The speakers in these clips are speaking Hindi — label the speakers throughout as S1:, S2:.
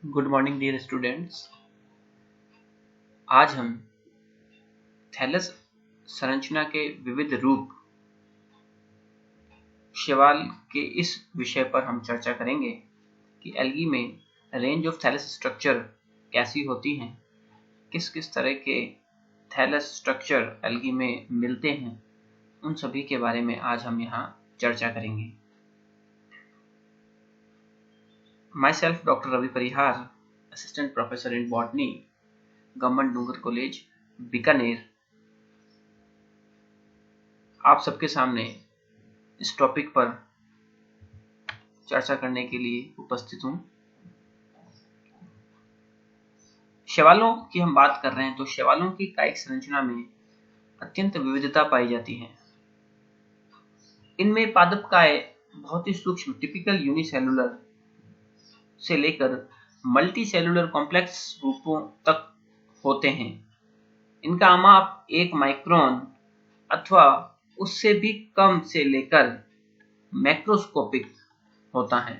S1: Good morning dear students. आज हम थैलस संरचना के विविध रूप शैवाल के इस विषय पर हम चर्चा करेंगे कि एल्गी में रेंज ऑफ थैलस स्ट्रक्चर कैसी होती हैं, किस किस तरह के थैलस स्ट्रक्चर एल्गी में मिलते हैं, उन सभी के बारे में आज हम यहाँ चर्चा करेंगे। Myself, Dr. Ravi Parihar, Assistant Professor in Botany, government Dungar college Bikaner, आप सबके सामने इस टॉपिक पर चर्चा करने के लिए उपस्थित हूं। शैवालों की हम बात कर रहे हैं तो शैवालों की कायिक संरचना में अत्यंत विविधता पाई जाती है। इनमें पादपकाय बहुत ही सूक्ष्म टिपिकल यूनिसेलुलर से लेकर मल्टी सेलुलर कॉम्प्लेक्स रूपों तक होते हैं। इनका माप 1 माइक्रोन अथवा उससे भी कम से लेकर मैक्रोस्कोपिक होता है।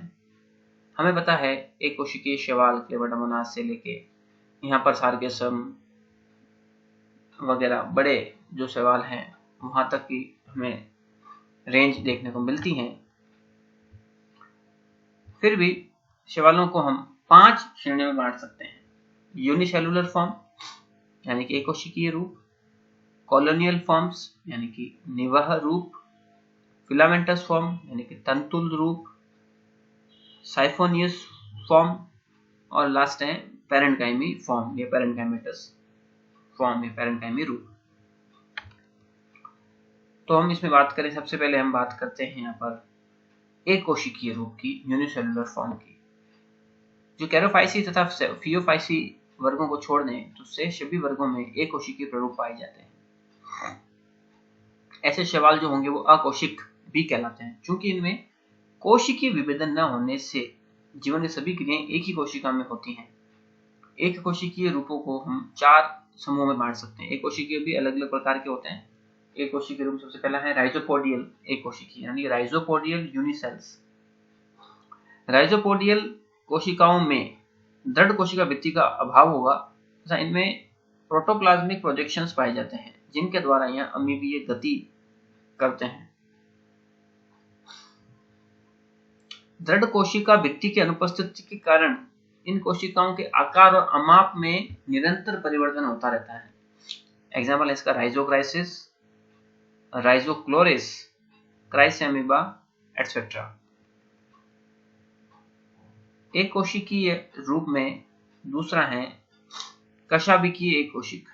S1: हमें पता है एक कोशिकीय शैवाल क्लेमाइडोमोनास से लेके यहाँ पर सार्गेसम वगैरह बड़े जो शैवाल हैं वहां तक की हमें रेंज देखने को मिलती है। फिर भी शैवालों को हम 5 श्रेणियों में बांट सकते हैं। यूनिसेलुलर फॉर्म यानी कि एक कोशिकीय रूप, कॉलोनियल फॉर्म्स यानी कि निवह रूप, फिलामेंटस फॉर्म यानी कि तंतुल रूप, साइफोनियस फॉर्म और लास्ट है पैरेन्काइमी फॉर्म या पैरेन्काइमेटस फॉर्म या पैरेन्काइमी रूप। तो हम इसमें बात करें, सबसे पहले हम बात करते हैं यहाँ पर एक कोशिकीय रूप की, यूनिसेलुलर फॉर्म की। जो कैरोफाइसी तथा फियोफाइसी वर्गों को छोड़ दें तो शेष सभी वर्गों में एक कोशिकीय प्ररूप पाए जाते हैं। ऐसे शैवाल जो होंगे वो अकोशिक भी कहलाते हैं, क्योंकि इनमें कोशिकीय विभेदन न होने से जीवन की सभी क्रियाएं एक ही कोशिका में होती हैं। एक कोशिकीय रूपों को हम 4 समूह में बांट सकते हैं। एक कोशिकीय भी अलग अलग प्रकार के होते हैं। एक कोशिकीय रूप सबसे पहला है राइजोपोडियल एक कोशिकीय यानी राइजोपोडियल यूनिसेल्स। राइजोपोडियल कोशिकाओं में दृढ़ कोशिका भित्ति का अभाव होगा तथा इनमें प्रोटोप्लाज्मिक प्रोजेक्शंस पाए जाते हैं जिनके द्वारा यह अमीबीय गति करते हैं। दृढ़ कोशिका भित्ति की अनुपस्थिति के कारण इन कोशिकाओं के आकार और अमाप में निरंतर परिवर्तन होता रहता है। एग्जाम्पल है इसका राइजोक्राइसिस, राइजोक्लोरिस, क्राइसएमीबा एटसेट्रा। एक कोशिकीय रूप में दूसरा है कशाभिकीय एक कोशिक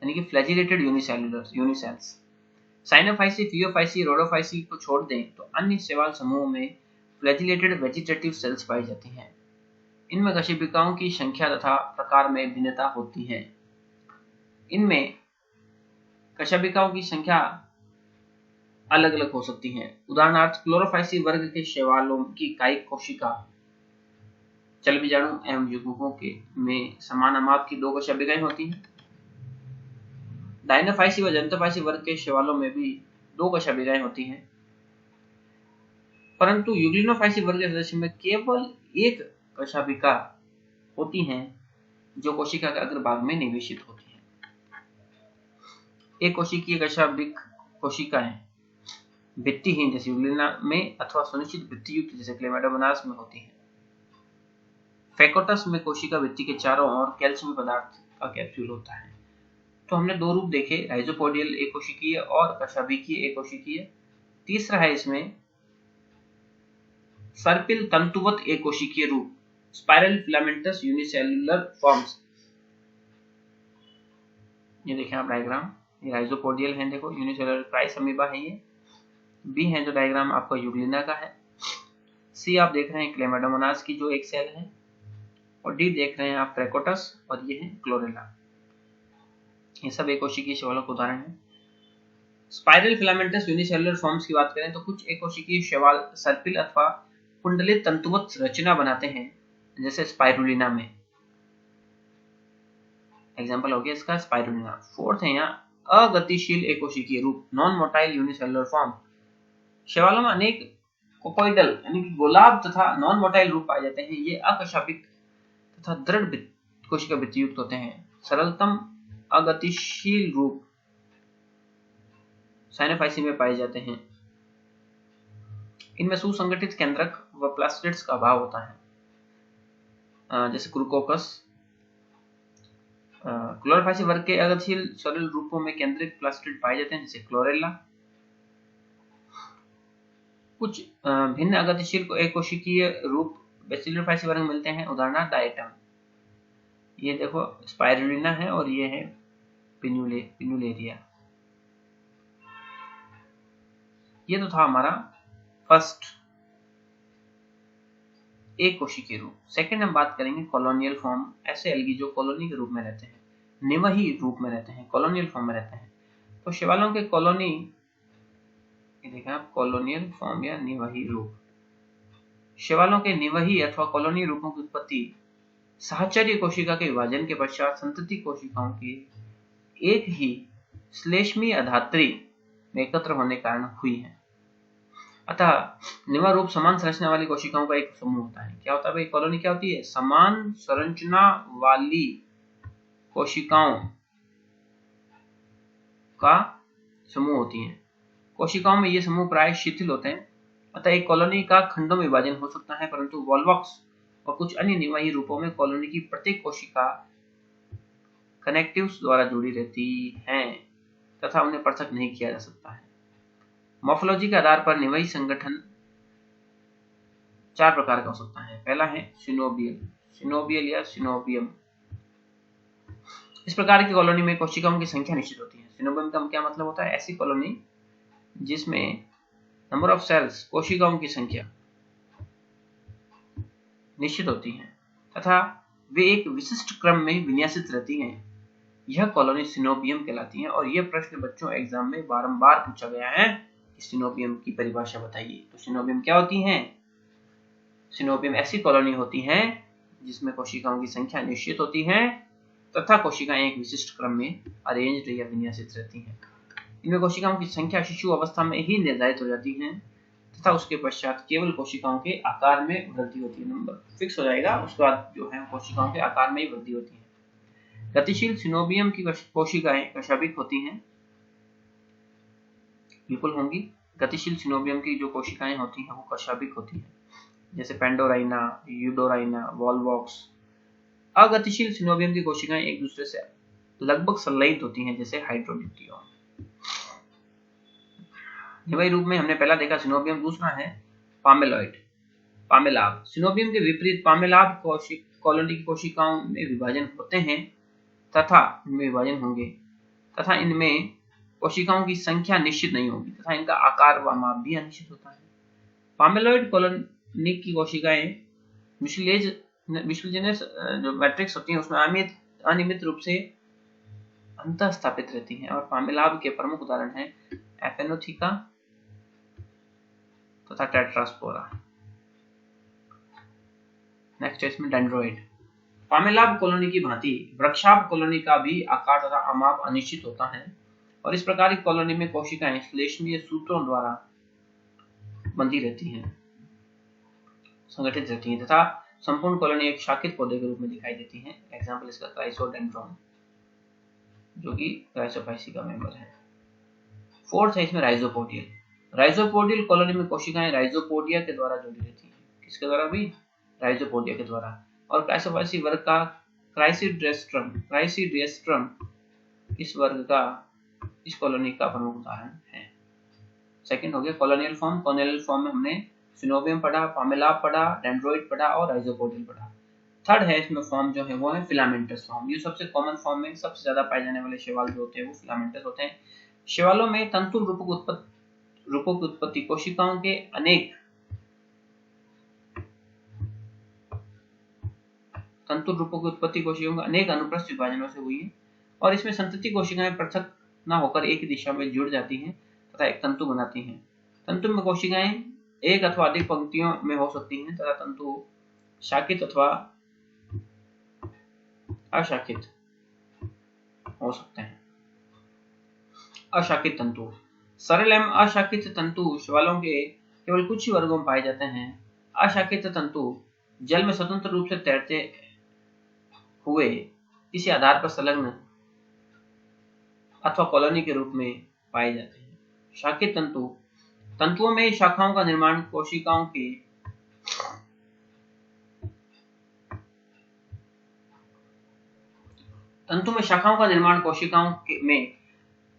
S1: यानी कि फ्लैजिलेटेड यूनिसेल्स। साइनोफाइसी, फियोफाइसी, रोडोफाइसी को छोड़ दें तो अन्य शैवाल समूहों में फ्लैजिलेटेड वेजिटेटिव सेल्स पाई जाती हैं। इनमें कशेरुकियों की संख्या तथा प्रकार में भिन्नता होती है। इनमें कशेरुकियों की संख्या अलग अलग हो सकती है। उदाहरणार्थ क्लोरोफाइसी वर्ग के शैवालों की कायिक कोशिका चल बीजाणु एवं युग्मकों के में समान माप की 2 कशेरुकियां होती हैं। डायनोफाइसी व जंतोफाइसी वर्ग के शैवालों में भी 2 कशेरुकियां होती हैं, परंतु यूग्लिनोफाइसी वर्ग के सदस्य में केवल 1 कशेरुकिया होती हैं जो कोशिका के अग्रभाग में निवेशित होती हैं। एक कोशिकीय कशेरुक कोशिकाएं भित्तिहीन जैसे यूग्लिना में अथवा सुनिश्चित भित्तियुक्त जैसे क्लेमाइडोमोनास में होती हैं। फेकोटस में कोशिका भित्ति के चारों ओर कैल्शियम पदार्थ का कैप्सूल होता है। तो हमने 2 रूप देखे, राइजोपोडियल एक कोशिकीय और कशेरुकीय एक कोशिकीय। तीसरा है इसमें सर्पिल तंतुवत एक कोशिकीय रूप, स्पाइरल फिलामेंटस यूनिसेलुलर फॉर्म्स। ये देखें आप डायग्राम, ये राइजोपोडियल है, देखो यूनिसेलुलर क्राइसएमीबा है, ये बी है जो डायग्राम आपका यूग्लिना का है, सी आप देख रहे हैं क्लेमाइडोमोनास की जो एक सेल है, और डी देख रहे हैं आप फ्रेकोटस, और ये है क्लोरेला। ये सब एक कोशिकीय शैवालों के उदाहरण हैं। स्पाइरल फिलामेंटस यूनिसेलुलर फॉर्म्स की बात करें तो कुछ एक कोशिकीय शैवाल सर्पिल अथवा कुंडलित तंतुवत रचना बनाते हैं जैसे स्पाइरुलिना में। एग्जांपल हो गया इसका स्पाइरुलिना। फोर्थ है यहाँ अगतिशील एक कोशिकीय रूप, नॉन मोटाइल यूनिसेलुलर फॉर्म। शैवालों में अनेक कोपोइडल यानी कि गोलाभ तथा नॉन मोटाइल रूप पाए जाते हैं। ये अकशाभिक तथा दृढ़ कोशिका भित्ति युक्त होते हैं। सरलतम अगतिशील रूप साइनोफाइसी में पाए जाते हैं। इनमें सुसंगठित केंद्रक व प्लास्टिड्स का अभाव होता है, जैसे क्रूकोकस। क्लोरोफाइसी वर्ग के अगतिशील सरल रूपों में केंद्रित प्लास्टिड पाए जाते हैं, जैसे क्लोरेला। कुछ भिन्न अगतिशील एक कोशिकीय रूप बैसिलोफाइसी वर्ग में मिलते हैं, उदाहरण डायटम। ये देखो स्पाइरुलिना है और ये है पिनुलेरिया। ये तो था हमारा फर्स्ट एक कोशिकीय रूप। सेकंड हम बात करेंगे कॉलोनियल फॉर्म, ऐसे एल्गी जो कॉलोनी के रूप में रहते हैं, निवही रूप में रहते हैं, कॉलोनियल फॉर्म में रहते हैं। तो शैवालों के कॉलोनी, देखा आप, कॉलोनियल फॉर्म या निवही रूप। शैवालों के निवही अथवा कॉलोनी रूपों की उत्पत्ति साहचर्य कोशिका के विभाजन के पश्चात संतति कोशिकाओं के एक ही श्लेष्मीय अधात्री में एकत्र होने के कारण हुई है। अतः निवा रूप समान संरचना वाली कोशिकाओं का एक समूह होता है। क्या होता है भाई? कॉलोनी क्या होती है? समान संरचना वाली कोशिकाओं का समूह होती है। कोशिकाओं में ये समूह प्राय शिथिल होते हैं, अतः एक कॉलोनी का खंडों में विभाजन हो सकता है, परंतु वॉल्वॉक्स और कुछ अन्य निवाही रूपों में कॉलोनी की प्रत्येक कोशिका कनेक्टिव्स द्वारा जुड़ी रहती हैं तथा उन्हें पृथक नहीं किया जा सकता है। मॉर्फोलॉजी के आधार पर निवाही संगठन 4 प्रकार का हो सकता है। पहला है सिनोबियल या सिनोबियम। इस प्रकार की कॉलोनी में कोशिकाओं की संख्या निश्चित होती है। सिनोबियम का क्या मतलब होता है? ऐसी कॉलोनी जिसमें नंबर ऑफ सेल्स, कोशिकाओं की संख्या निश्चित होती है तथा वे एक विशिष्ट क्रम में विन्यासित रहती हैं। यह कॉलोनी सिनोबियम कहलाती है। और यह प्रश्न बच्चों एग्जाम में बारंबार पूछा गया है कि सिनोबियम की परिभाषा बताइए। तो सिनोबियम क्या होती हैं? सिनोबियम ऐसी कॉलोनी होती हैं जिसमें कोशिकाओं की संख्या निश्चित होती है तथा कोशिकाएं एक विशिष्ट क्रम में अरेंज्ड या विन्यासित रहती हैं। इनमें कोशिकाओं की संख्या शिशु अवस्था में ही निर्धारित हो जाती है तथा उसके पश्चात केवल कोशिकाओं के आकार में वृद्धि होती है। नंबर फिक्स हो जाएगा, उसके बाद जो है कोशिकाओं के आकार में ही वृद्धि होती है। गतिशील सिनोबियम की कोशिकाएं कशाभिक होती हैं, बिल्कुल होंगी। गतिशील सिनोबियम की जो कोशिकाएं होती हैं वो कशाभिक होती हैं, जैसे पेंडोराइना, यूडोराइना, वॉल्वॉक्स। अगतिशील सिनोबियम की कोशिकाएं एक दूसरे से लगभग संलयित होती हैं, जैसे हाइड्रोड्यूटियम। निवाही रूप में हमने पहला देखा सिनोबियम, दूसरा है पामेलाब। सिनोबियम के विपरीत पामेलाब कॉलोनी की कोशिकाओं में विभाजन होते हैं तथा इनमें विभाजन होंगे तथा इनमें कोशिकाओं की संख्या निश्चित नहीं होगी तथा इनका आकार व माप भी अनिश्चित होता है। पामेलॉइड कॉलोनी की कोशिकाएं म्यूसिलेजिनस जो मैट्रिक्स होती है उसमें अनियमित रूप से अंतः स्थापित रहती हैं। और पामेलाब के प्रमुख उदाहरण हैं एपेनोथिका तथा टेट्रास्पोरा। नेक्स्ट है इसमें डेंड्रोइड। पामेलाब कॉलोनी की भांति वृक्षाभ कॉलोनी का भी आकार तथा आमाप अनिश्चित होता है और इस प्रकार की कॉलोनी में कोशिकाएं श्लेष्मीय सूत्रों द्वारा बंधी रहती हैं, संगठित रहती हैं तथा संपूर्ण कॉलोनी एक शाखित पौधे के रूप में दिखाई देती है। एग्जाम्पल इसका क्राइसोडेंड्रॉन, जो कि क्राइसोफाइसी का मेंबर है। फोर्थ है इसमें राइजोपोडियल। राइजोपोडियल कॉलोनी में कोशिकाएं राइजोपोडिया के द्वारा जुड़ी रहती हैं। किसके द्वारा भी? राइजोपोडिया के द्वारा। और क्राइसोफाइसी वर्ग का क्राइसिडियस्ट्रम इस वर्ग का, इस कॉलोनी का प्रमुख उदाहरण है। सेकंड हो गया कॉलोनियल फॉर्म। कॉलोनियल फॉर्म में हमने सिनोबियम पढ़ा, पामेलाब पढ़ा, डेंड्रोइड पढ़ा और राइजोपोडियल पढ़ा। थर्ड है इसमें फॉर्म जो है वो है फिलामेंटस फॉर्म। ये सबसे कॉमन फॉर्म में सबसे ज्यादा पाए जाने वाले शैवाल जो होते हैं वो फिलामेंटस होते हैं। शैवालों में तंतु रूपों की उत्पत्ति कोशिकाओं के अनेक अनुप्रस्थ विभाजनों से हुई है और इसमें संतति कोशिकाएं पृथक न होकर एक ही दिशा में जुड़ जाती हैं तथा एक तंतु बनाती हैं। तंतु में कोशिकाएं एक अथवा अधिक पंक्तियों में हो सकती हैं तथा तंतु शाखित अथवा अशाखित हो सकते हैं। अशाखित तंतु। सरल एवं अशाखित तंतु शैवालों के केवल कुछ ही वर्गों में पाए जाते हैं। अशाखित तंतु जल में स्वतंत्र रूप से तैरते हुए किसी आधार पर संलग्न अथवा कॉलोनी के रूप में पाए जाते हैं। शाखित तंतु, तंतुओं में शाखाओं का निर्माण कोशिकाओं के में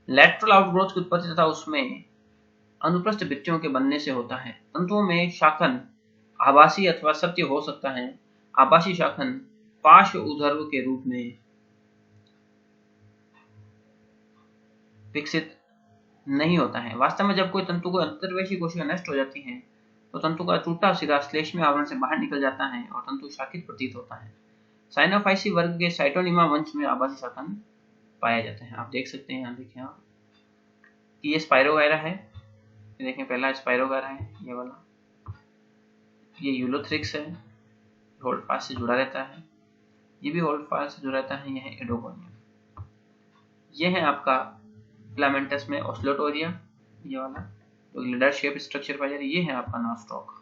S1: लैटरल आउटग्रोथ की उत्पत्ति तथा उसमें अनुप्रस्थ भित्तियों के बनने से होता है। तंतुओं में शाखन आभासी अथवा सत्य हो सकता है। आभासी शाखन पार्श्व ऊर्ध्व के रूप में विकसित नहीं होता है। वास्तव में जब कोई तंतु को अंतर्वेशी कोशिका नष्ट हो जाती है तो तंतु का टूटा सिरा श्लेष्मीय आवरण से बाहर निकल जाता है और तंतु शाखित प्रतीत होता है। साइनोफाइसी वर्ग के साइटोनिमा वंश में आभासी शाखन पाया जाता है। आप देख सकते हैं, यहाँ देखिए आप कि ये स्पाइरोगायरा है। देखें, पहला स्पाइरोगायरा है ये वाला, ये यूलोथ्रिक्स है, होल्ड फास्ट से जुड़ा रहता है, ये भी होल्ड फास्ट से जुड़ा रहता है, यह है एडोगोनियम। ये है आपका फिलामेंटस में ओस्लोटोरिया, ये वाला जो लीडर शेप स्ट्रक्चर पाया जाता है। ये है आपका नॉस्टॉक।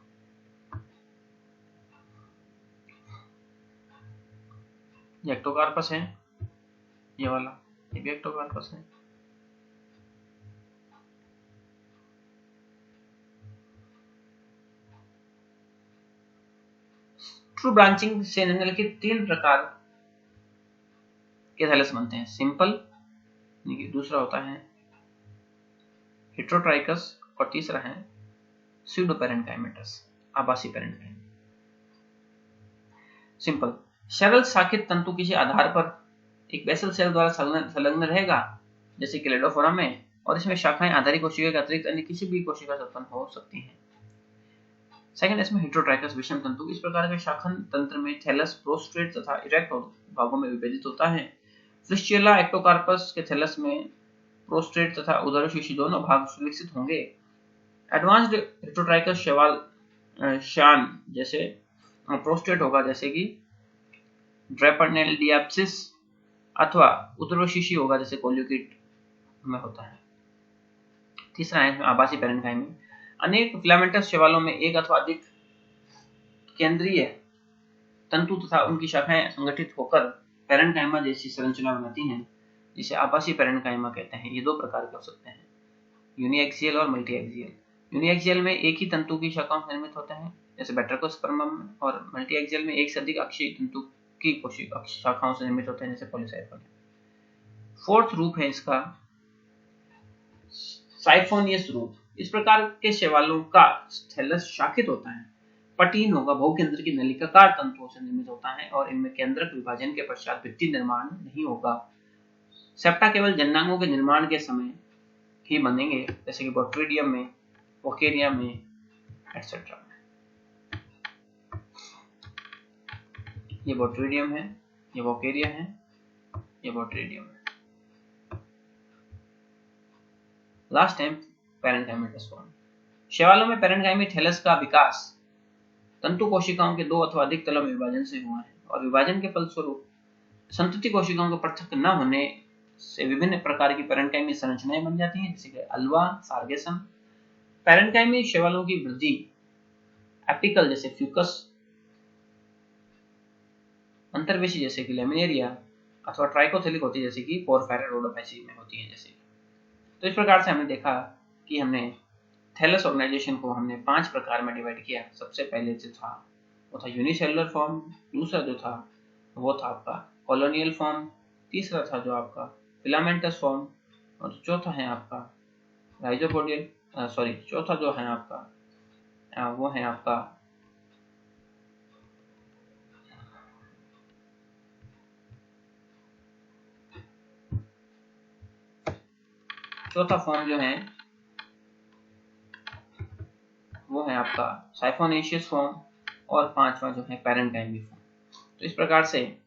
S1: ये एक्टोकार्पस है, ये वाला, ये भी एक्टोकार्पस है। ट्रू ब्रांचिंग से निम्नलिखित 3 प्रकार के थैलस बनते हैं। सिंपल, दूसरा होता है हेट्रोट्राइकस और तीसरा है स्यूडोपेरेन्काइमेटस, आभासी पेरेन्काइम। सिंपल, सरल शाखित तंतु किसी आधार पर एक बेसल सेल द्वारा संलग्न रहेगा, जैसे क्लेडोफोरा में, और इसमें शाखाएं आधारी कोशिका के अतिरिक्त अन्य किसी भी कोशिका से उत्पन्न हो सकती हैं। सेकंड, इसमें हेट्रोट्राइकस विषम तंतु। इस प्रकार के शाखन तंत्र में थैलस प्रोस्ट्रेट तथा इरेक्ट भागों में विभाजित होता है। फिश्चुला एक्टोकार्पस के थैलस में प्रोस्ट्रेट तथा उदरशिशी दोनों भाग विकसित होंगे। एडवांस्ड हेट्रोट्राइकस शैवाल शान जैसे प्रोस्ट्रेट होगा, जैसे कि ड्रेपनेल्डियाप्सिस, अथवा उदरशिशी होगा जैसे कोल्यूकिट में होता है। तीसरा है इसमें आभासी पेरेन्काइम। अनेक फिलामेंटस शैवालों में एक अथवा अधिक केंद्रीय तंतु तथा उनकी शाखाएं संगठित होकर पेरेन्काइमा जैसी संरचना बनाती हैं, जिसे आभासी पेरेन्काइमा कहते हैं। ये 2 प्रकार के हो सकते हैं, यूनिएक्सियल और मल्टीएक्सियल। यूनिएक्सियल में एक ही तंतु की शाखाओं से निर्मित होते हैं, जैसे बैट्रिकोस्पर्मम में, और मल्टीएक्सियल में एक से अधिक अक्षीय तंतु की शाखाओं से निर्मित होते हैं, जैसे पॉलीसाइफोन। फोर्थ रूप है इसका साइफोनियस रूप। इस प्रकार के शैवालों का थैलस शाखित होता है, पटीन होगा, बहुकेंद्र की नलिकाकार तंतुओं से निर्मित होता है और इनमें केंद्रक विभाजन के पश्चात भित्ति निर्माण नहीं होगा। सेप्टा केवल जननांगों के निर्माण के समय ही बनेंगे, जैसे कि बोट्रिडियम में, वोकेरिया में, एटसेट्रा में। ये बोट्रिडियम है, ये वोकेरिया है, ये बोट्रिडियम है। Last time parenchymatous form. शैवालों में पेरेन्काइमी थैलस का विकास तंतु कोशिकाओं के 2 अथवा अधिक तलों में विभाजन से हुआ है, और विभाजन के फलस्वरूप संतति कोशिकाओं को पृथक न होने से विभिन्न प्रकार की पेरेन्काइमी संरचनाएं बन जाती हैं, जैसे कि अल्वा, सार्गेसम। पेरेन्काइमी शैवालों की वृद्धि एपिकल जैसे फ्यूकस, अंतर्वेशी जैसे कि लेमिनेरिया, अथवा ट्राइकोथेलिक होती है, जैसे कि पोरफेरा रोडोफेसी में होती है। जैसे तो इस प्रकार से हमने देखा कि हमने थैलस ऑर्गेनाइजेशन को हमने 5 प्रकार में डिवाइड किया। सबसे पहले जो था वो था यूनिसेलुलर फॉर्म, दूसरा जो था वो था आपका कॉलोनियल फॉर्म, तीसरा था जो आपका फिलामेंटस फॉर्म, और चौथा है आपका राइजोपोडियल, चौथा जो है आपका वो है आपका चौथा फॉर्म जो है वो है आपका साइफोनेशियस फॉर्म, और 5वां जो है पेरेन्काइमी फॉर्म। तो इस प्रकार से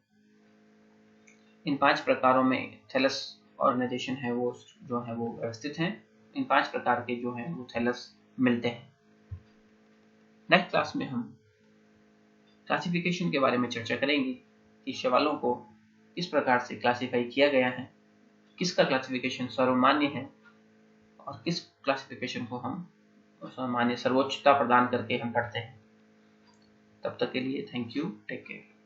S1: इन 5 प्रकारों में थैलस ऑर्गेनाइजेशन है वो जो है वो व्यवस्थित है। इन 5 प्रकार के जो है वो थैलस मिलते हैं। नेक्स्ट क्लास में हम क्लासिफिकेशन के बारे में चर्चा करेंगे कि शैवालों को किस प्रकार से क्लासिफाई किया गया है, किसका क्लासिफिकेशन सर्वमान्य है, और किस क्लासिफिकेशन को हम सर्वमान्य सर्वोच्चता प्रदान करके हम पढ़ते हैं। तब तक के लिए थैंक यू, टेक केयर।